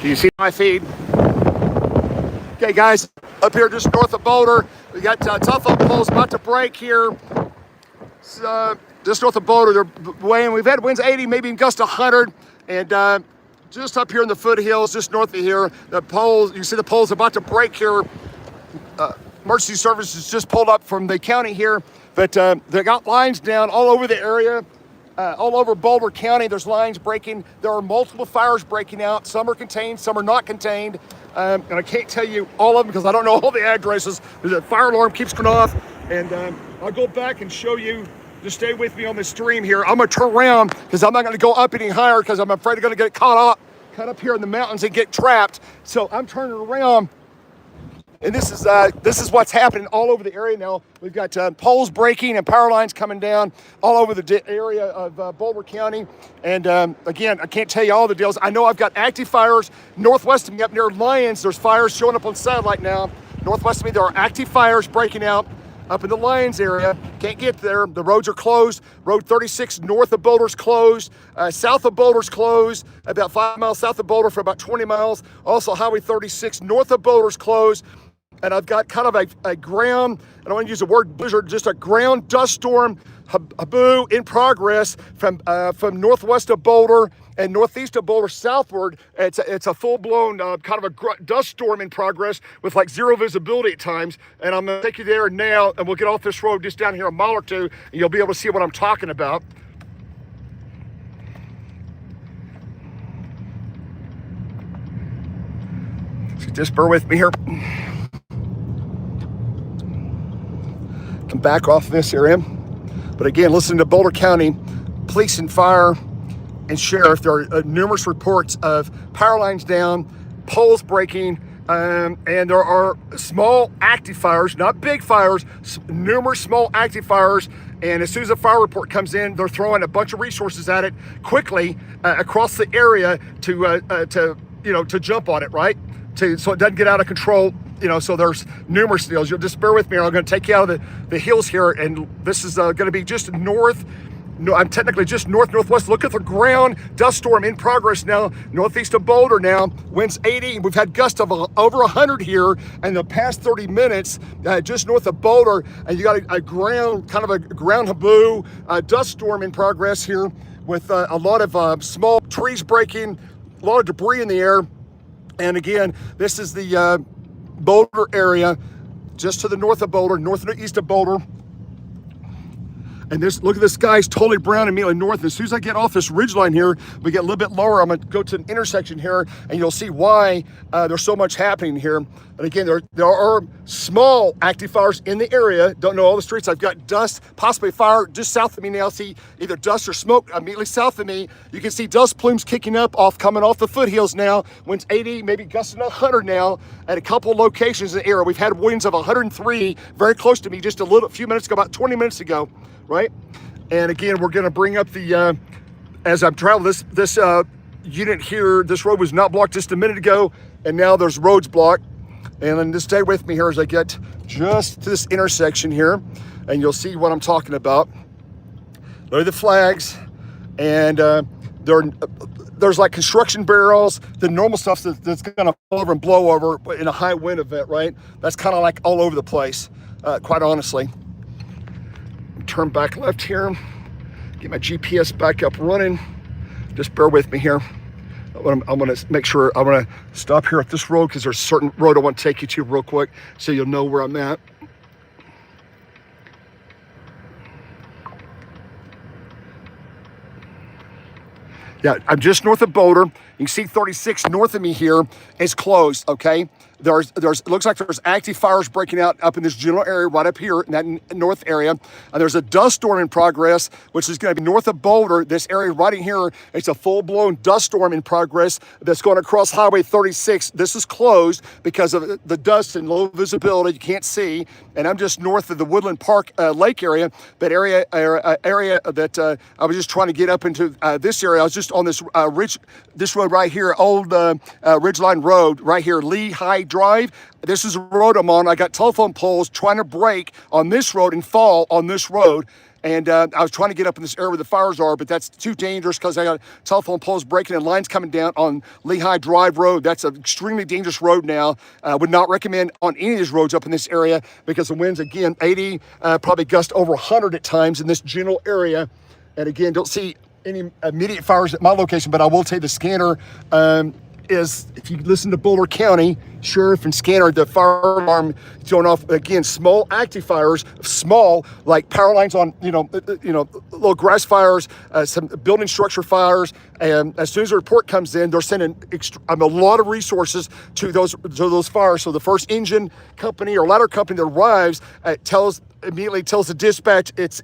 Do you see my feed? Okay, guys, up here just north of Boulder, we got telephone poles about to break here. Just north of Boulder, they're weighing. We've had winds 80, maybe gust 100, and just up here in the foothills, just north of here, the poles. You see the poles about to break here. Emergency services just pulled up from the county here, but they got lines down all over the area. All over Boulder County, there's lines breaking. There are multiple fires breaking out. Some are contained, some are not contained. And I can't tell you all of them because I don't know all the addresses. The fire alarm keeps going off. And I'll go back and show you. Just stay with me on this stream here. I'm going to turn around because I'm not going to go up any higher because I'm afraid I'm going to get caught up here in the mountains and get trapped. So I'm turning around. And this is what's happening all over the area now. We've got poles breaking and power lines coming down all over the area of Boulder County. And again, I can't tell you all the deals. I know I've got active fires northwest of me up near Lyons. There's fires showing up on satellite now. Northwest of me, there are active fires breaking out up in the Lyons area. Can't get there. The roads are closed. Road 36 north of Boulder's closed. South of Boulder's closed. About 5 miles south of Boulder for about 20 miles. Also, Highway 36 north of Boulder's closed. And I've got kind of a ground, I don't want to use the word blizzard, just a ground dust storm, haboo, in progress from northwest of Boulder and northeast of Boulder southward. It's a full-blown kind of a dust storm in progress with like zero visibility at times. And I'm going to take you there now, and we'll get off this road just down here a mile or two, and you'll be able to see what I'm talking about. So just bear with me here. Come back off this area. But again, listen to Boulder County Police and Fire and Sheriff. There are numerous reports of power lines down, poles breaking, and there are small active fires, not big fires, numerous small active fires. And as soon as a fire report comes in, they're throwing a bunch of resources at it quickly across the area to jump on it, right? So it doesn't get out of control. So there's numerous deals. You'll just bear with me, or I'm going to take you out of the hills here, and this is going to be just north. No, I'm technically just northwest. Look at the ground dust storm in progress now, northeast of Boulder now. Winds 80. We've had gusts of over 100 here in the past 30 minutes, just north of Boulder, and you got a ground haboo dust storm in progress here with a lot of small trees breaking, a lot of debris in the air, and again, this is the Boulder area, just to the north of Boulder, north and east of Boulder. And look at the sky's totally brown immediately north. And as soon as I get off this ridgeline here, we get a little bit lower. I'm going to go to an intersection here, and you'll see why there's so much happening here. And again, there are small active fires in the area. Don't know all the streets. I've got dust, possibly fire just south of me now. See either dust or smoke immediately south of me. You can see dust plumes kicking up coming off the foothills now. Winds 80, maybe gusting 100 now at a couple locations in the area. We've had winds of 103 very close to me just a few minutes ago, about 20 minutes ago. Right, and again, we're going to bring up the as I'm traveling this unit here. This road was not blocked just a minute ago, and now there's roads blocked. And then just stay with me here as I get just to this intersection here, and you'll see what I'm talking about. There are the flags, and there's like construction barrels, the normal stuff that's going to fall over and blow over in a high wind event. Right, that's kind of like all over the place, quite honestly. Turn back left here, get my GPS back up running. Just bear with me here. I'm going to make sure, I'm going to stop here at this road because there's a certain road I want to take you to real quick so you'll know where I'm at. Yeah, I'm just north of Boulder. You can see 36 north of me here is closed, okay? It looks like there's active fires breaking out up in this general area right up here in that north area. And there's a dust storm in progress, which is going to be north of Boulder. This area right in here, it's a full-blown dust storm in progress that's going across Highway 36. This is closed because of the dust and low visibility. You can't see. And I'm just north of the Woodland Park Lake area. That area that I was just trying to get up into this area. I was just on this road right here, old Ridgeline Road right here, Lehigh Drive. This is a road I'm on. I got telephone poles trying to break on this road and fall on this road. And I was trying to get up in this area where the fires are, but that's too dangerous because I got telephone poles breaking and lines coming down on Lehigh Drive Road. That's an extremely dangerous road now. I would not recommend on any of these roads up in this area because the winds, again, 80, probably gust over 100 at times in this general area. And again, don't see any immediate fires at my location, but I will tell you the scanner is, if you listen to Boulder County Sheriff and scanner, the fire alarm is going off again. Small active fires, small like power lines on little grass fires, some building structure fires. And as soon as the report comes in, they're sending a lot of resources to those fires. So the first engine company or ladder company that arrives immediately tells the dispatch it's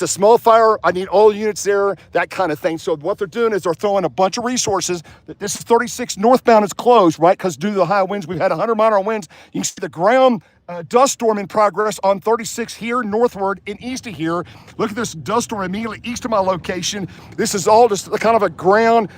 a small fire. I need all units there, that kind of thing. So what they're doing is they're throwing a bunch of resources. This is 36 northbound is closed, right? Because due to the high winds, we've had 100-mile-an-hour winds. You can see the ground dust storm in progress on 36 here northward and east of here. Look at this dust storm immediately east of my location. This is all just kind of a ground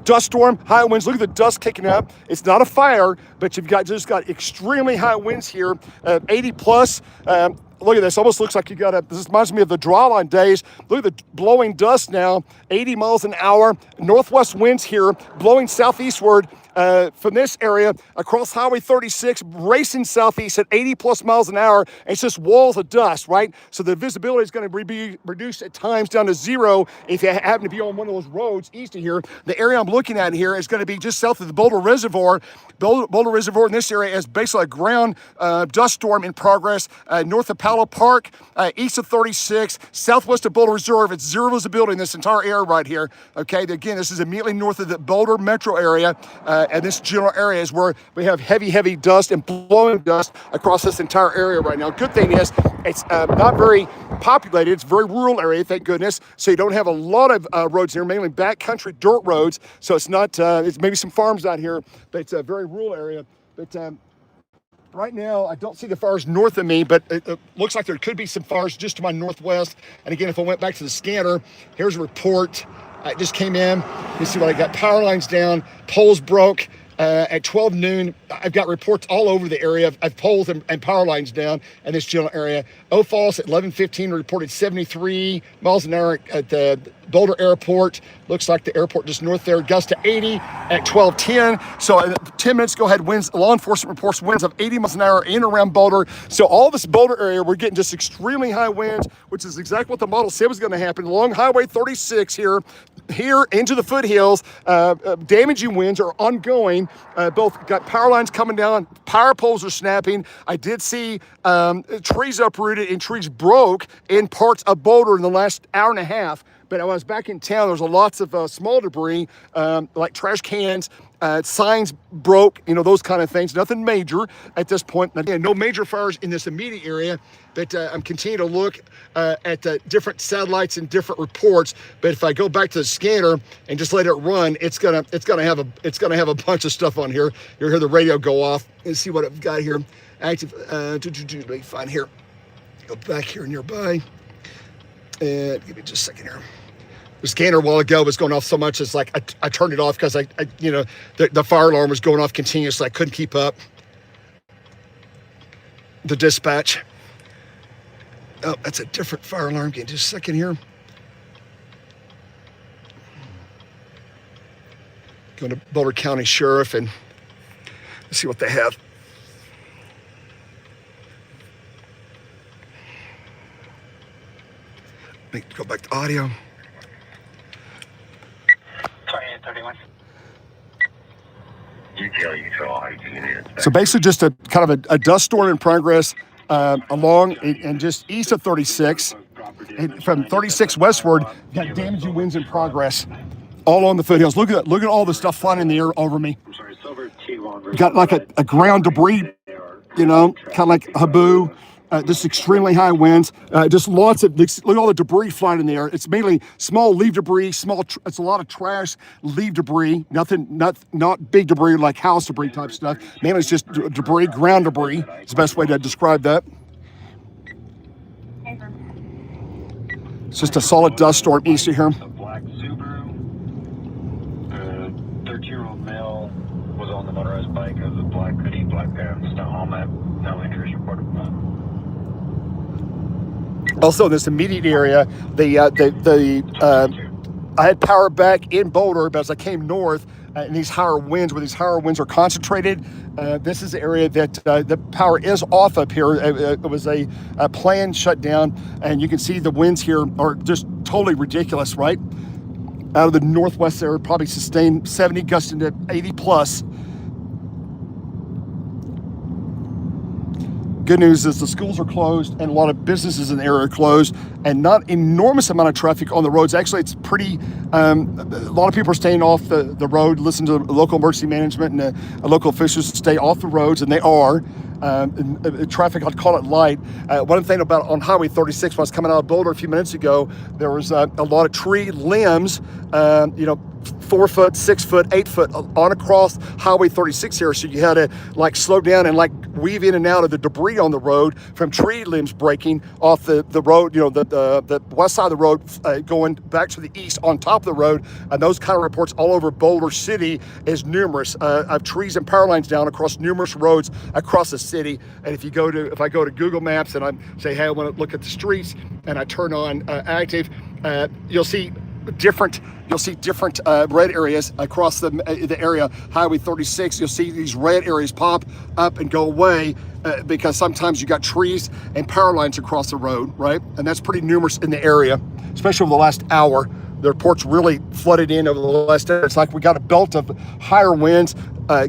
dust storm, high winds. Look at the dust kicking up. It's not a fire, but you've just got extremely high winds here, 80 plus. Look at this. Almost looks like this reminds me of the drawline days. Look at the blowing dust now, 80 miles an hour. Northwest winds here, blowing southeastward from this area across Highway 36, racing southeast at 80 plus miles an hour. And it's just walls of dust, right? So the visibility is going to be reduced at times down to zero if you happen to be on one of those roads east of here. The area I'm looking at here is going to be just south of the Boulder Reservoir. Boulder Reservoir in this area is basically a ground dust storm in progress north of Palo Park, east of 36, southwest of Boulder Reserve. It's zero visibility in this entire area right here. Okay, again, this is immediately north of the Boulder metro area, and this general area is where we have heavy dust and blowing dust across this entire area right now. Good thing is it's not very populated. It's a very rural area, thank goodness. So you don't have a lot of roads here, mainly backcountry dirt roads. So it's not, it's maybe some farms out here, but it's a very rural area. But right now, I don't see the fires north of me, but it looks like there could be some fires just to my northwest. And again, if I went back to the scanner, here's a report. It just came in. You see what I got. Power lines down, poles broke. At 12 noon, I've got reports all over the area of poles and power lines down in this general area. O'Falls at 11:15 reported 73 miles an hour at the Boulder Airport. Looks like the airport just north there. Gust to 80 at 12:10. So 10 minutes ago, had winds. Law enforcement reports winds of 80 miles an hour in and around Boulder. So all this Boulder area, we're getting just extremely high winds, which is exactly what the model said was going to happen. Along Highway 36 here into the foothills, damaging winds are ongoing. Both got power lines coming down, power poles are snapping. I did see trees uprooted and trees broke in parts of Boulder in the last hour and a half. But when I was back in town, there was lots of small debris, like trash cans, signs broke, those kind of things. Nothing major at this point. Again, no major fires in this immediate area, but I'm continuing to look at the different satellites and different reports. But if I go back to the scanner and just let it run, it's gonna have a bunch of stuff on here. You'll hear the radio go off and see what I've got here. Active. Let me find here. Go back here nearby. And give me just a second here. The scanner a while ago was going off so much, it's like I turned it off because the fire alarm was going off continuously. I couldn't keep up. The dispatch. Oh, that's a different fire alarm. Give me just a second here. Going to Boulder County Sheriff and let's see what they have. Let me go back to audio. 2831. So basically just a kind of a dust storm in progress along and just east of 36. And from 36 westward, you got damaging winds in progress all on the foothills. Look at all the stuff flying in the air over me. Got like a ground debris, kind of like haboo. Just extremely high winds, just lots of, look at all the debris flying in the air. It's mainly small leaf debris, it's a lot of trash, leaf debris, not big debris like house debris type stuff. Mainly it's just debris, ground debris. It's the best way to describe that. It's just a solid dust storm east of here. A black Subaru, 13-year-old male was on the motorized bike of the black hoodie, black pants, no helmet, no injuries reported. Also in this immediate area, I had power back in Boulder, but as I came north, in these higher winds, where these higher winds are concentrated, this is the area that the power is off up here. It was a planned shutdown, and you can see the winds here are just totally ridiculous, right? Out of the northwest area, probably sustained 70, gusting to 80 plus. Good news is the schools are closed and a lot of businesses in the area are closed, and not enormous amount of traffic on the roads. Actually, it's pretty, a lot of people are staying off the road, listen to local emergency management and local officials to stay off the roads, and they are. Traffic, I'd call it light. One thing about on Highway 36, when I was coming out of Boulder a few minutes ago, there was a lot of tree limbs, 4 foot, 6 foot, 8 foot on across Highway 36 here. So you had to like slow down and like weave in and out of the debris on the road from tree limbs breaking off the road, the west side of the road, going back to the east on top of the road. And those kind of reports all over Boulder City is numerous, of trees and power lines down across numerous roads across the city. And if I go to Google Maps and I say, hey, I want to look at the streets, and I turn on active, you'll see different red areas across the area. Highway 36, you'll see these red areas pop up and go away because sometimes you got trees and power lines across the road, right? And that's pretty numerous in the area, especially over the last hour. The reports really flooded in over the last hour. It's like we got a belt of higher winds,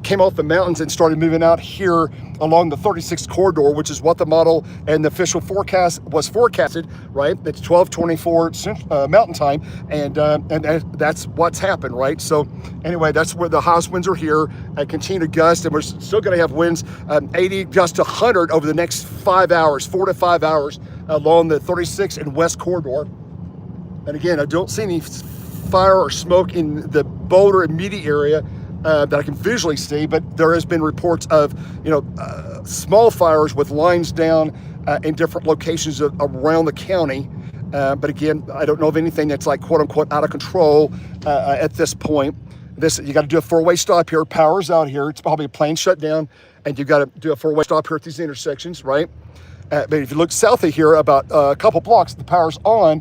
came off the mountains and started moving out here along the 36 corridor, which is what the model and the official forecast was forecasted, right? It's 12:24 Mountain Time, and that's what's happened, right? So anyway, that's where the highest winds are here, continue to gust, and we're still going to have winds 80 gust to 100 over the next 4 to 5 hours along the 36 and west corridor. And again, I don't see any fire or smoke in the Boulder immediate area that I can visually see, but there has been reports of, small fires with lines down in different locations around the county. But again, I don't know of anything that's like quote unquote out of control at this point. You got to do a 4-way stop here. Power's out here. It's probably a planned shutdown, and you've got to do a 4-way stop here at these intersections, right? But if you look south of here, about a couple blocks, the power's on.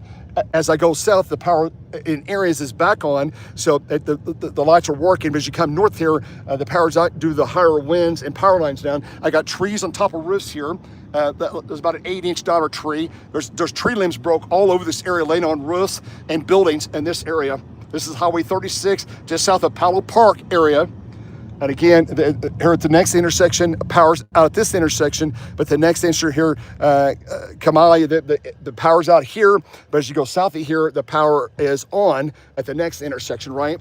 As I go south, the power in areas is back on, so the lights are working. But as you come north here, the power's out due to the higher winds and power lines down. I got trees on top of roofs here. There's about an 8-inch diameter tree. There's tree limbs broke all over this area, laying on roofs and buildings in this area. This is Highway 36, just south of Palo Park area. And again, here at the next intersection, power's out at this intersection, but the next intersection here, Kamali, the power's out here, but as you go south of here, the power is on at the next intersection, right?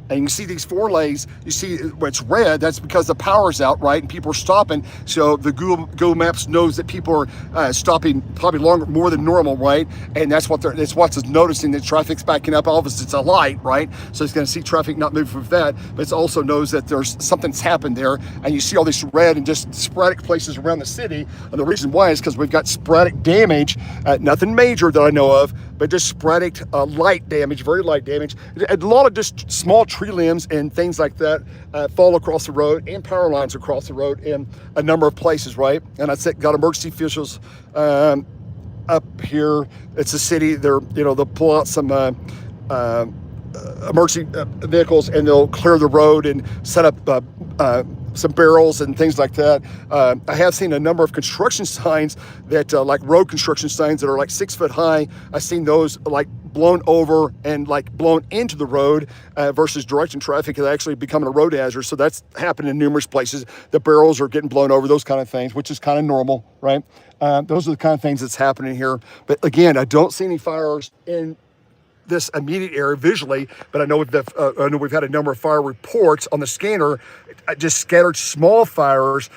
And you can see these 4 lanes, you see it's red, that's because the power's out, right? And people are stopping. So the Google Maps knows that people are stopping probably more than normal, right? And that's what it's noticing that traffic's backing up. Obviously it's a light, right? So it's gonna see traffic not move with that, but it also knows that there's something's happened there. And you see all this red and just sporadic places around the city. And the reason why is because we've got sporadic damage, nothing major that I know of, but just sporadic light damage, very light damage. A lot of just small tree limbs and things like that fall across the road, and power lines across the road in a number of places, right? And I said, got emergency officials up here. It's a city. They'll pull out some emergency vehicles, and they'll clear the road and set up some barrels and things like that. I have seen a number of construction signs that like road construction signs that are like 6 foot high. I've seen those like blown over and like blown into the road versus direction traffic is actually becoming a road hazard. So that's happened in numerous places. The barrels are getting blown over, those kind of things, which is kind of normal, right? Those are the kind of things that's happening here. But again, I don't see any fires in this immediate area visually, but I know we've had a number of fire reports on the scanner, just scattered small fires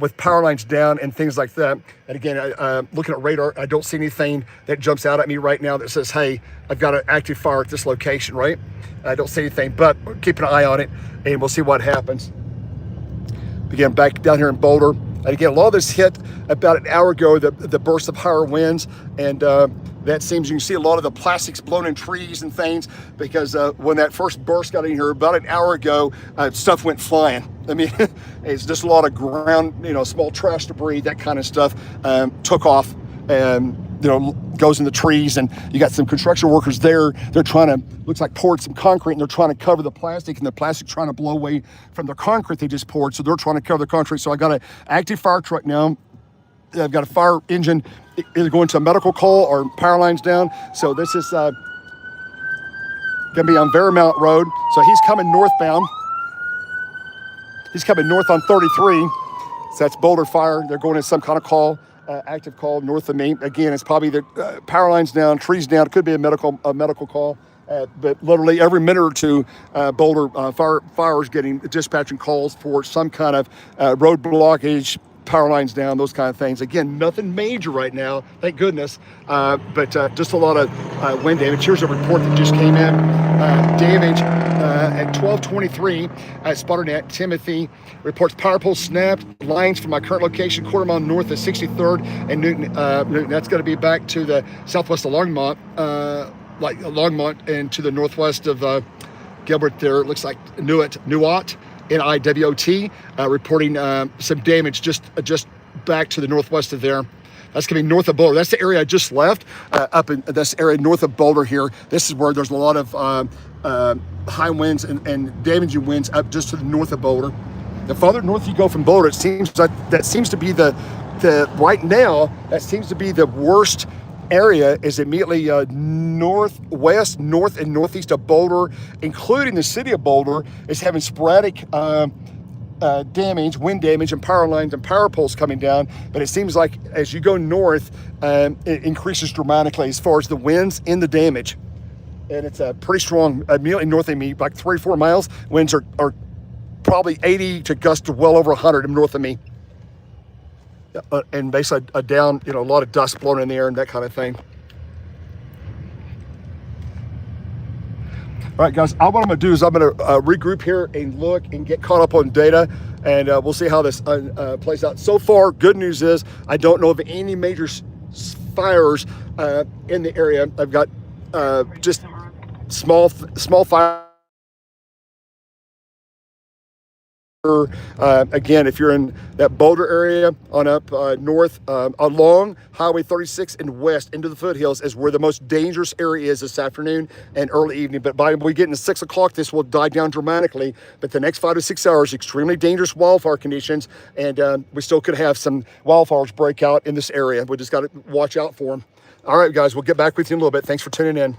with power lines down and things like that. And again, looking at radar, I don't see anything that jumps out at me right now that says, hey, I've got an active fire at this location, right? I don't see anything, but keep an eye on it, and we'll see what happens. Again, back down here in Boulder. And again, a lot of this hit about an hour ago, the burst of higher winds, and that seems, you can see a lot of the plastics blown in trees and things, because when that first burst got in here about an hour ago, stuff went flying. I mean, it's just a lot of ground, small trash debris, that kind of stuff took off. And goes in the trees, and you got some construction workers there. They're trying to, looks like poured some concrete, and they're trying to cover the plastic, and the plastic trying to blow away from the concrete they just poured. So they're trying to cover the concrete. So I got an active fire truck now. I've got a fire engine either going to a medical call or power lines down. So this is going to be on Vermont Road. So he's coming northbound. He's coming north on 33. So that's Boulder Fire. They're going to some kind of call, active call north of me. Again, it's probably the power lines down, trees down. It could be a medical call. But literally every minute or two, Boulder fire is getting dispatching calls for some kind of road blockage, power lines down, those kind of things. Again, nothing major right now, thank goodness, but just a lot of wind damage. Here's a report that just came in. Damage at 12:23 at SpotterNet. Timothy reports power pole snapped, lines from my current location, quarter mile north of 63rd and Newton. That's going to be back to the southwest of Longmont, like Longmont, and to the northwest of Gilbert there. It looks like Nuot. NIWOT, reporting some damage just back to the northwest of there. That's going to be north of Boulder. That's the area I just left, up in this area north of Boulder here. This is where there's a lot of high winds and damaging winds up just to the north of Boulder. The farther north you go from Boulder, it seems like that seems to be the right now, that seems to be the worst area is immediately northwest, north, and northeast of Boulder, including the city of Boulder, is having sporadic damage, wind damage, and power lines and power poles coming down. But it seems like as you go north, it increases dramatically as far as the winds and the damage. And it's pretty strong. Immediately north of me, like 3 or 4 miles, winds are probably 80 to gusts to well over 100 north of me. And basically a down, a lot of dust blowing in the air and that kind of thing. All right, guys, what I'm going to do is I'm going to regroup here and look and get caught up on data, and we'll see how this plays out. So far, good news is I don't know of any major fires in the area. I've got just small fire. Again, if you're in that Boulder area on up north along Highway 36 and west into the foothills is where the most dangerous area is this afternoon and early evening. But by we get into 6 o'clock, this will die down dramatically. But the next 5 to 6 hours, extremely dangerous wildfire conditions, and we still could have some wildfires break out in this area. We just got to watch out for them. All right, guys, we'll get back with you in a little bit. Thanks for tuning in.